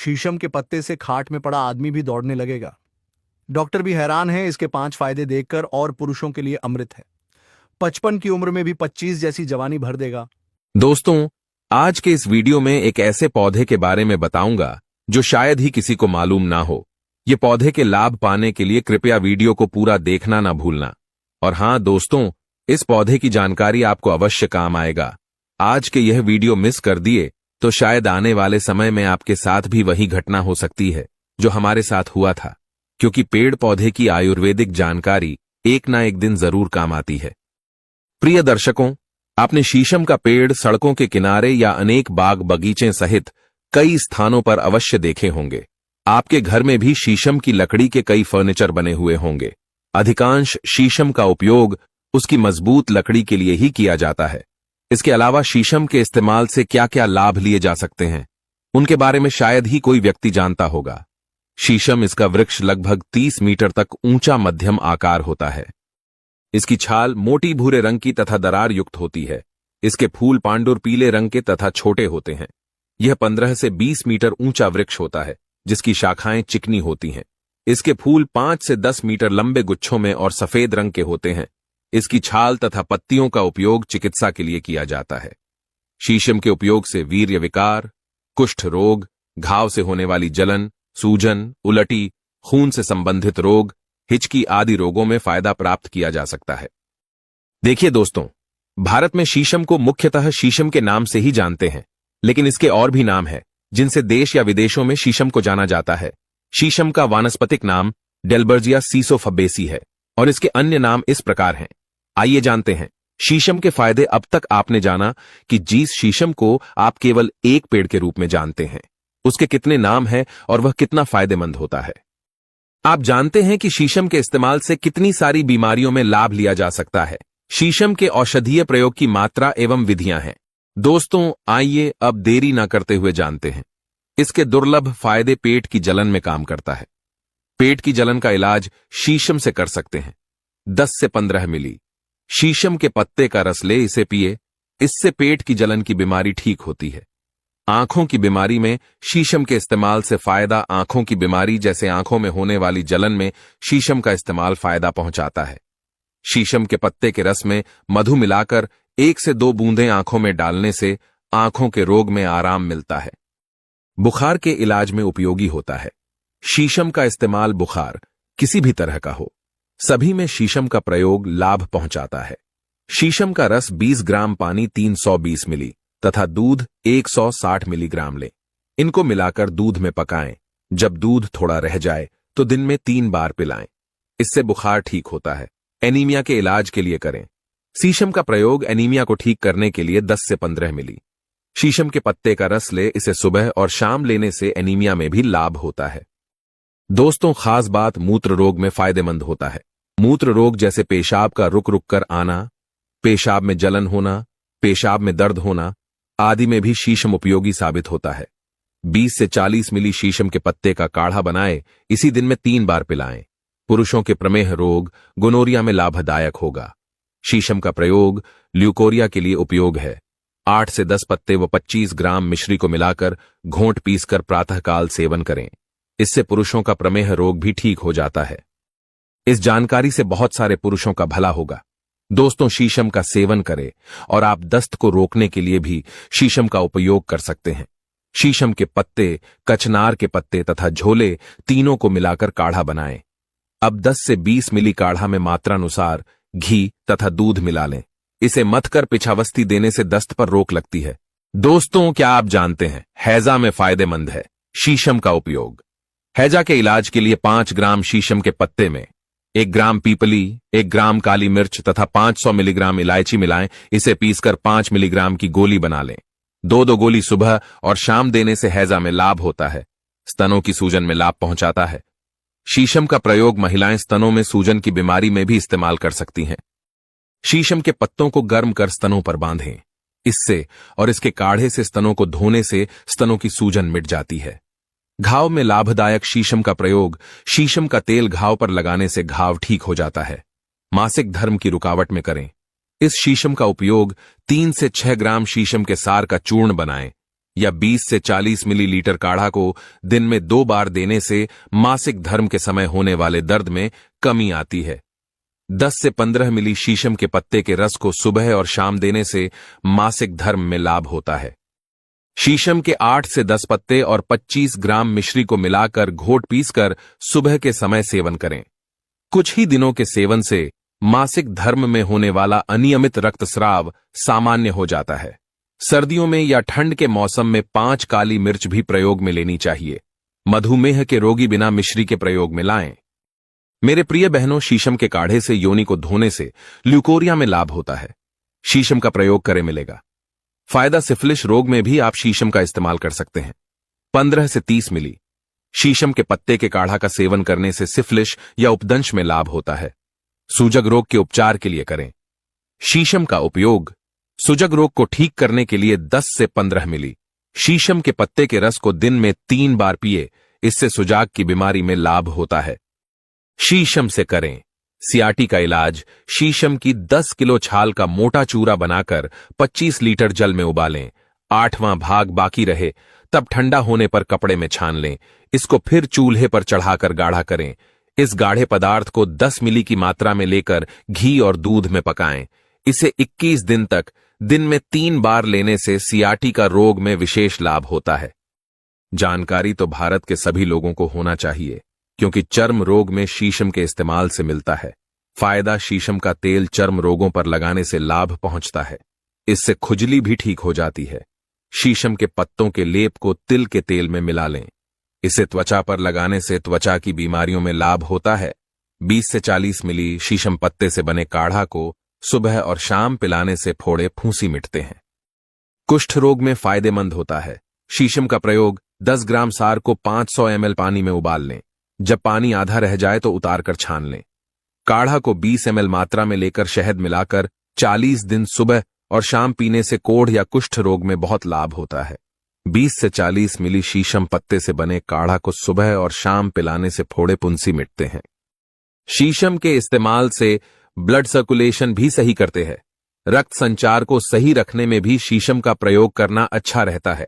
शीशम के पत्ते से खाट में पड़ा आदमी भी दौड़ने लगेगा। डॉक्टर भी हैरान है इसके 5 फायदे देखकर और पुरुषों के लिए अमृत है। 55 की उम्र में भी 25 जैसी जवानी भर देगा। दोस्तों, आज के इस वीडियो में एक ऐसे पौधे के बारे में बताऊंगा जो शायद ही किसी को मालूम ना हो। ये पौधे के लाभ पाने के लिए कृपया वीडियो को पूरा देखना ना भूलना। और हां दोस्तों, इस पौधे की जानकारी आपको अवश्य काम आएगा। आज के यह वीडियो मिस कर दिए तो शायद आने वाले समय में आपके साथ भी वही घटना हो सकती है जो हमारे साथ हुआ था, क्योंकि पेड़ पौधे की आयुर्वेदिक जानकारी एक ना एक दिन जरूर काम आती है। प्रिय दर्शकों, आपने शीशम का पेड़ सड़कों के किनारे या अनेक बाग बगीचे सहित कई स्थानों पर अवश्य देखे होंगे। आपके घर में भी शीशम की लकड़ी के कई फर्नीचर बने हुए होंगे। अधिकांश शीशम का उपयोग उसकी मजबूत लकड़ी के लिए ही किया जाता है। इसके अलावा शीशम के इस्तेमाल से क्या क्या लाभ लिए जा सकते हैं, उनके बारे में शायद ही कोई व्यक्ति जानता होगा। शीशम इसका वृक्ष लगभग 30 मीटर तक ऊंचा मध्यम आकार होता है। इसकी छाल मोटी भूरे रंग की तथा दरार युक्त होती है। इसके फूल पांडुर पीले रंग के तथा छोटे होते हैं। यह 15 से 20 मीटर ऊंचा वृक्ष होता है जिसकी शाखाएं चिकनी होती हैं। इसके फूल 5 से 10 मीटर लंबे गुच्छों में और सफेद रंग के होते हैं। इसकी छाल तथा पत्तियों का उपयोग चिकित्सा के लिए किया जाता है। शीशम के उपयोग से वीर्य विकार, कुष्ठ रोग, घाव से होने वाली जलन, सूजन, उलटी, खून से संबंधित रोग, हिचकी आदि रोगों में फायदा प्राप्त किया जा सकता है। देखिए दोस्तों, भारत में शीशम को मुख्यतः शीशम के नाम से ही जानते हैं, लेकिन इसके और भी नाम हैं जिनसे देश या विदेशों में शीशम को जाना जाता है। शीशम का वानस्पतिक नाम डेल्बर्जिया सीसोफबेसी है और इसके अन्य नाम इस प्रकार हैं। आइए जानते हैं शीशम के फायदे। अब तक आपने जाना कि जिस शीशम को आप केवल एक पेड़ के रूप में जानते हैं, उसके कितने नाम हैं और वह कितना फायदेमंद होता है। आप जानते हैं कि शीशम के इस्तेमाल से कितनी सारी बीमारियों में लाभ लिया जा सकता है। शीशम के औषधीय प्रयोग की मात्रा एवं विधियां हैं। दोस्तों, आइए अब देरी ना करते हुए जानते हैं। इसके दुर्लभ फायदे। पेट की जलन में काम करता है। पेट की जलन का इलाज शीशम से कर सकते हैं। 10 से 15 मिली शीशम के पत्ते का रस ले, इसे पिए। इससे पेट की जलन की बीमारी ठीक होती है। आंखों की बीमारी में शीशम के इस्तेमाल से फायदा। आंखों की बीमारी जैसे आंखों में होने वाली जलन में शीशम का इस्तेमाल फायदा पहुंचाता है। शीशम के पत्ते के रस में मधु मिलाकर 1 से 2 बूंदें आंखों में डालने से आंखों के रोग में आराम मिलता है। बुखार के इलाज में उपयोगी होता है। शीशम का इस्तेमाल बुखार किसी भी तरह का हो, सभी में शीशम का प्रयोग लाभ पहुंचाता है। शीशम का रस 20 ग्राम पानी 320 मिली तथा दूध 160 मिलीग्राम लें। इनको मिलाकर दूध में पकाएं। जब दूध थोड़ा रह जाए तो दिन में 3 बार पिलाएं। इससे बुखार ठीक होता है। एनीमिया के इलाज के लिए करें। शीशम का प्रयोग एनीमिया को ठीक करने के लिए 10 से 15 मिली शीशम के पत्ते का रस ले। इसे सुबह और शाम लेने से एनीमिया में भी लाभ होता है। दोस्तों, खास बात मूत्र रोग में फायदेमंद होता है। मूत्र रोग जैसे पेशाब का रुक रुक कर आना, पेशाब में जलन होना, पेशाब में दर्द होना आदि में भी शीशम उपयोगी साबित होता है। 20 से 40 मिली शीशम के पत्ते का काढ़ा बनाए, इसी दिन में 3 बार पिलाएं। पुरुषों के प्रमेह रोग, गोनोरिया में लाभदायक होगा। शीशम का प्रयोग ल्यूकोरिया के लिए उपयोग है। 8 से 10 पत्ते व 25 ग्राम मिश्री को मिलाकर घोंट पीसकर प्रातःकाल सेवन करें। इससे पुरुषों का प्रमेह रोग भी ठीक हो जाता है। इस जानकारी से बहुत सारे पुरुषों का भला होगा। दोस्तों, शीशम का सेवन करें और आप दस्त को रोकने के लिए भी शीशम का उपयोग कर सकते हैं। शीशम के पत्ते, कचनार के पत्ते तथा झोले तीनों को मिलाकर काढ़ा बनाएं। अब 10 से 20 मिली काढ़ा में मात्रानुसार घी तथा दूध मिला लें। इसे मथकर पिछावस्ती देने से दस्त पर रोक लगती है। दोस्तों, क्या आप जानते हैं हैजा में फायदेमंद है शीशम का उपयोग। हैजा के इलाज के लिए 5 ग्राम शीशम के पत्ते में 1 ग्राम पीपली, 1 ग्राम काली मिर्च तथा 500 मिलीग्राम इलायची मिलाएं। इसे पीसकर 5 मिलीग्राम की गोली बना लें। 2-2 गोली सुबह और शाम देने से हैजा में लाभ होता है। स्तनों की सूजन में लाभ पहुंचाता है। शीशम का प्रयोग महिलाएं स्तनों में सूजन की बीमारी में भी इस्तेमाल कर सकती हैं। शीशम के पत्तों को गर्म कर स्तनों पर बांधें। इससे और इसके काढ़े से स्तनों को धोने से स्तनों की सूजन मिट जाती है। घाव में लाभदायक शीशम का प्रयोग। शीशम का तेल घाव पर लगाने से घाव ठीक हो जाता है। मासिक धर्म की रुकावट में करें। इस शीशम का उपयोग 3 से 6 ग्राम शीशम के सार का चूर्ण बनाएं। या 20 से 40 मिलीलीटर काढ़ा को दिन में 2 बार देने से मासिक धर्म के समय होने वाले दर्द में कमी आती है। 10 से 15 मिली शीशम के पत्ते के रस को सुबह और शाम देने से मासिक धर्म में लाभ होता है। शीशम के 8 से 10 पत्ते और 25 ग्राम मिश्री को मिलाकर घोट पीसकर सुबह के समय सेवन करें। कुछ ही दिनों के सेवन से मासिक धर्म में होने वाला अनियमित रक्तस्राव सामान्य हो जाता है। सर्दियों में या ठंड के मौसम में 5 काली मिर्च भी प्रयोग में लेनी चाहिए। मधुमेह के रोगी बिना मिश्री के प्रयोग में लाएं। मेरे प्रिय बहनों, शीशम के काढ़े से योनि को धोने से ल्यूकोरिया में लाभ होता है। शीशम का प्रयोग करें मिलेगा फायदा। सिफिलिस रोग में भी आप शीशम का इस्तेमाल कर सकते हैं। 15 से 30 मिली शीशम के पत्ते के काढ़ा का सेवन करने से सिफिलिस या उपदंश में लाभ होता है। सूजक रोग के उपचार के लिए करें। शीशम का उपयोग सूजक रोग को ठीक करने के लिए 10 से 15 मिली शीशम के पत्ते के रस को दिन में 3 बार पिए। इससे सुजाग की बीमारी में लाभ होता है। शीशम से करें सियाटी का इलाज। शीशम की 10 किलो छाल का मोटा चूरा बनाकर 25 लीटर जल में उबालें। 8वां भाग बाकी रहे तब ठंडा होने पर कपड़े में छान लें। इसको फिर चूल्हे पर चढ़ाकर गाढ़ा करें। इस गाढ़े पदार्थ को 10 मिली की मात्रा में लेकर घी और दूध में पकाएं। इसे 21 दिन तक दिन में 3 बार लेने से सियाटी का रोग में विशेष लाभ होता है। जानकारी तो भारत के सभी लोगों को होना चाहिए, क्योंकि चर्म रोग में शीशम के इस्तेमाल से मिलता है फायदा। शीशम का तेल चर्म रोगों पर लगाने से लाभ पहुंचता है। इससे खुजली भी ठीक हो जाती है। शीशम के पत्तों के लेप को तिल के तेल में मिला लें। इसे त्वचा पर लगाने से त्वचा की बीमारियों में लाभ होता है। 20 से 40 मिली शीशम पत्ते से बने काढ़ा को सुबह और शाम पिलाने से फोड़े फूंसी मिटते हैं। कुष्ठ रोग में फायदेमंद होता है। शीशम का प्रयोग 10 ग्राम सार को 500 ml पानी में उबाल लें। जब पानी आधा रह जाए तो उतारकर छान लें। काढ़ा को 20 ml मात्रा में लेकर शहद मिलाकर 40 दिन सुबह और शाम पीने से कोढ़ या कुष्ठ रोग में बहुत लाभ होता है। 20 से 40 मिली शीशम पत्ते से बने काढ़ा को सुबह और शाम पिलाने से फोड़े फुंसी मिटते हैं। शीशम के इस्तेमाल से ब्लड सर्कुलेशन भी सही करते हैं। रक्त संचार को सही रखने में भी शीशम का प्रयोग करना अच्छा रहता है।